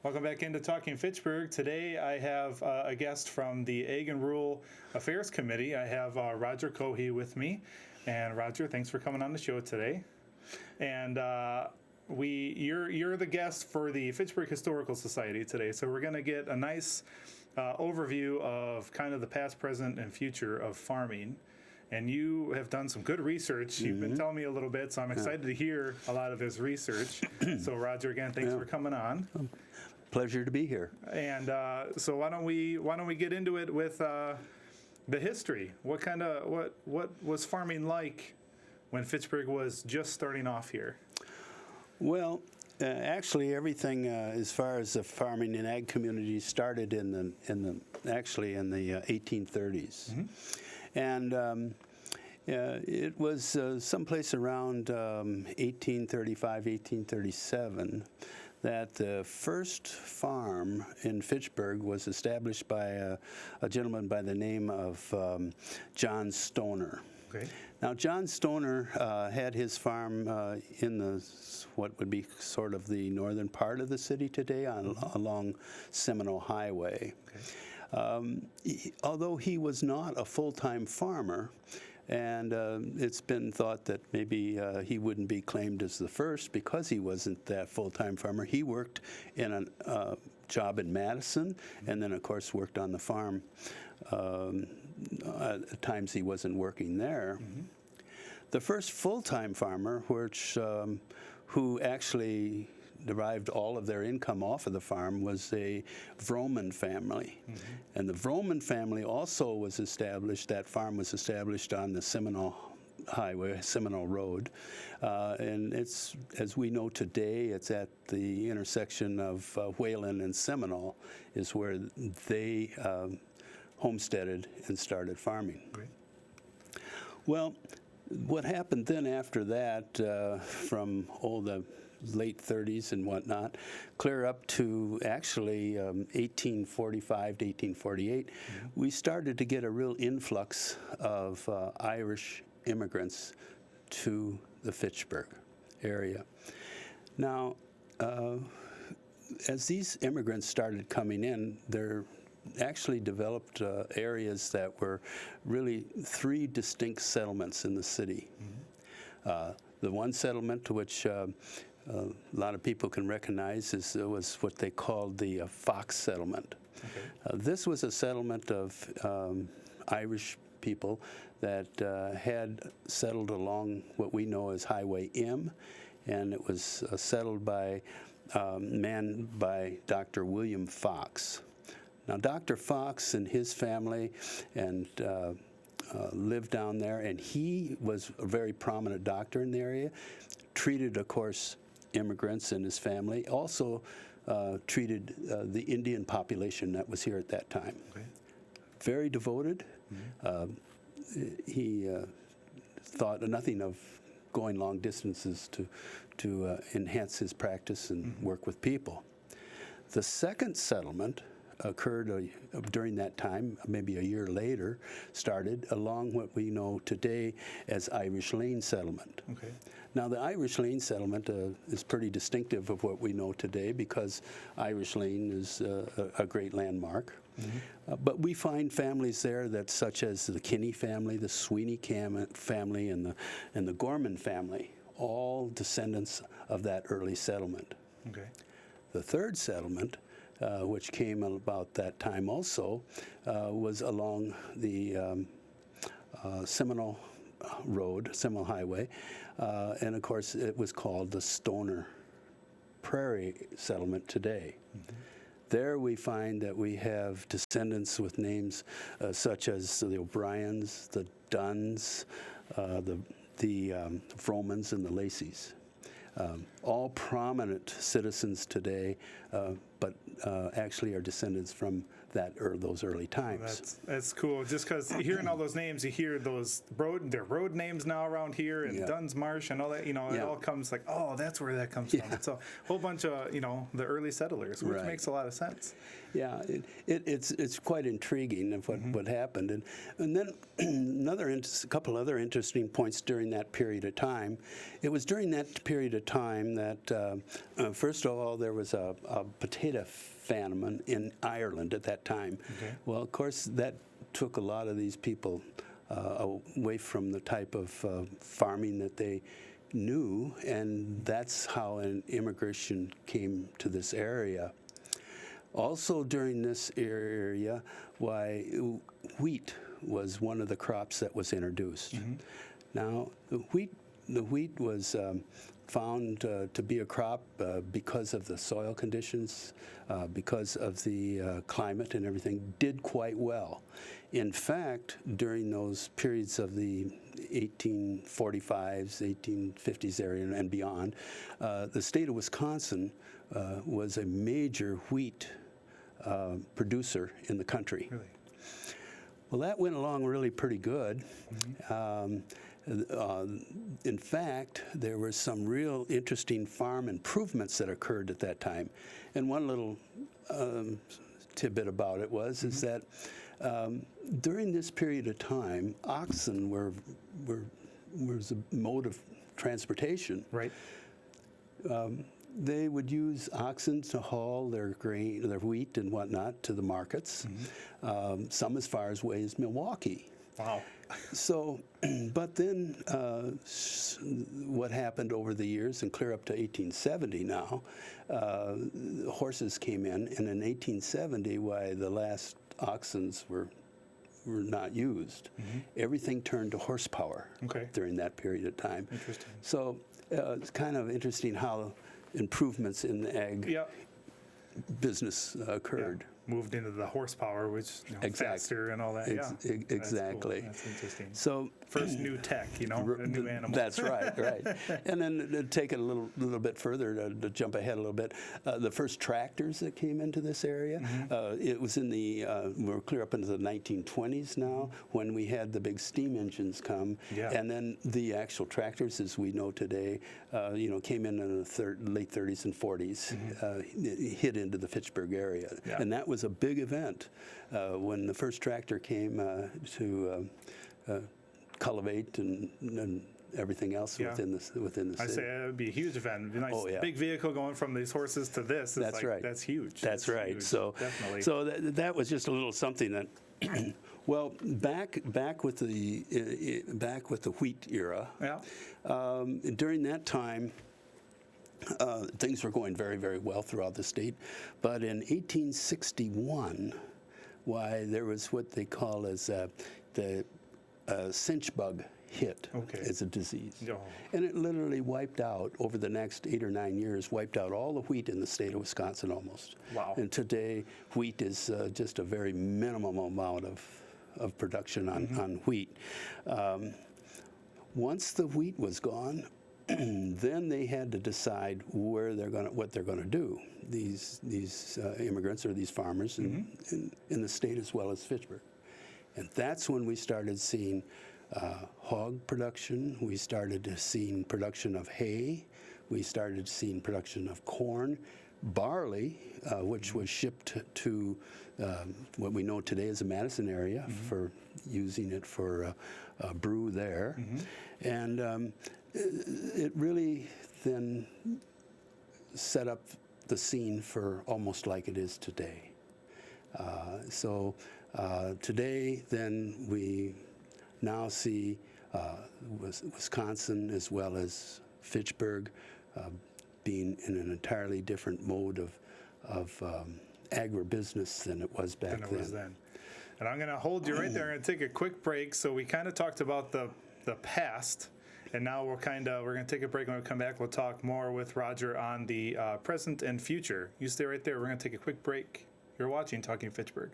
Welcome back into Talking Fitchburg. Today I have a guest from the Ag and Rural Affairs Committee. I have Roger Cohey with me. And Roger, thanks for coming on the show today. And you're the guest for the Fitchburg Historical Society today. So we're going to get a nice overview of kind of the past, present, and future of farming. And you have done some good research. You've been telling me a little bit, so I'm excited to hear a lot of this research. So Roger, again, thanks for coming on. Pleasure to be here. And so why don't we get into it with the history? What was farming like when Fitchburg was just starting off here? Well, actually, everything as far as the farming and ag community started in the 1830s, and it was someplace around 1835, 1837. That the first farm in Fitchburg was established by a gentleman by the name of John Stoner. Okay. Now, John Stoner had his farm in what would be sort of the northern part of the city today along Seminole Highway. Okay. Although he was not a full-time farmer, and it's been thought that maybe he wouldn't be claimed as the first because he wasn't that full-time farmer. He worked in a job in Madison, and then, of course, worked on the farm at times he wasn't working there. The first full-time farmer, who actually derived all of their income off of the farm, was a Vroman family. And the Vroman family also was established, that farm was established on the Seminole Highway, Seminole Road. And it's, as we know today, it's at the intersection of Whalen and Seminole is where they homesteaded and started farming. Great. Well, what happened then after that, from the late 30s and whatnot, clear up to actually 1845 to 1848, we started to get a real influx of Irish immigrants to the Fitchburg area. Now, as these immigrants started coming in, they're actually developed areas that were really three distinct settlements in the city. The one settlement to which a lot of people can recognize was what they called the Fox settlement. Okay. This was a settlement of Irish people that had settled along what we know as Highway M, and it was settled by man by Dr. William Fox. Now, Dr. Fox and his family lived down there, and he was a very prominent doctor in the area, treated, of course, immigrants and his family, also treated the Indian population that was here at that time. Okay. Very devoted. He thought nothing of going long distances to enhance his practice and work with people. The second settlement occurred during that time, maybe a year later, started along what we know today as Irish Lane Settlement. Okay. Now, the Irish Lane Settlement is pretty distinctive of what we know today because Irish Lane is a great landmark. But we find families there that, such as the Kinney family, the Sweeney family, and the Gorman family, all descendants of that early settlement. Okay. The third settlement, which came about that time also, was along the Seminole Road, Seminole Highway, and of course it was called the Stoner Prairie settlement today. There we find that we have descendants with names such as the O'Briens, the Dunns, the Vromans, and the Lacys. All prominent citizens today, but actually are descendants from those early times. That's cool. Just because hearing all those names, you hear those road names now around here, and Dunn's Marsh and all that. It all comes like, oh, that's where that comes from. It's a whole bunch of the early settlers, which makes a lot of sense. Yeah, it's quite intriguing of what happened, and then a couple other interesting points during that period of time. It was during that period of time that, first of all, there was a potato famine in Ireland at that time. Okay. Well, of course, that took a lot of these people away from the type of farming that they knew, and that's how an immigration came to this area. Also during this area, wheat was one of the crops that was introduced. Now, the wheat was found to be a crop because of the soil conditions, because of the climate and everything, did quite well. In fact, during those periods of the 1845s, 1850s area and beyond, the state of Wisconsin was a major wheat producer in the country. Really? Well, that went along really pretty good. In fact, there were some real interesting farm improvements that occurred at that time. And one little tidbit about it is that during this period of time, oxen was a mode of transportation. Right. They would use oxen to haul their grain, their wheat and whatnot to the markets, some as far away as Milwaukee. Wow. So, but then what happened over the years and clear up to 1870 now, horses came in, and in 1870, the last oxens were not used. Everything turned to horsepower during that period of time. Interesting. So it's kind of interesting how improvements in the ag business occurred. Yeah. Moved into the horsepower, which faster and all that. Exactly. That's cool. That's interesting. So first new tech, a new animal. That's right. And then take it a little bit further to jump ahead a little bit. The first tractors that came into this area, it was in we're clear up into the 1920s now when we had the big steam engines come, and then the actual tractors, as we know today, came in the late 30s and 40s, hit into the Fitchburg area, and that was a big event when the first tractor came to cultivate and everything else within the city. I say it would be a huge event. It'd be a nice big vehicle going from these horses to this. That's right. That's huge. That's right. Huge. So definitely. So that was just a little something that. Well, back with the wheat era. During that time, things were going very, very well throughout the state. But in 1861, there was what they call as the cinch bug hit as a disease. And it literally wiped out, over the next 8 or 9 years, wiped out all the wheat in the state of Wisconsin almost. Wow. And today, wheat is just a very minimum amount of production on wheat. Once the wheat was gone, then they had to decide what they're going to do. These immigrants or these farmers in the state as well as Fitchburg, and that's when we started seeing hog production. We started seeing production of hay. We started seeing production of corn, barley, which was shipped to what we know today as the Madison area for using it for brew there, and it really then set up the scene for almost like it is today. Today, then, we now see Wisconsin as well as Fitchburg being in an entirely different mode of agribusiness than it was back then. And I'm going to hold you right there. I'm going to take a quick break. So we kind of talked about the past. And now we're going to take a break. When we come back, we'll talk more with Roger on the present and future. You stay right there. We're going to take a quick break. You're watching Talking Fitchburg.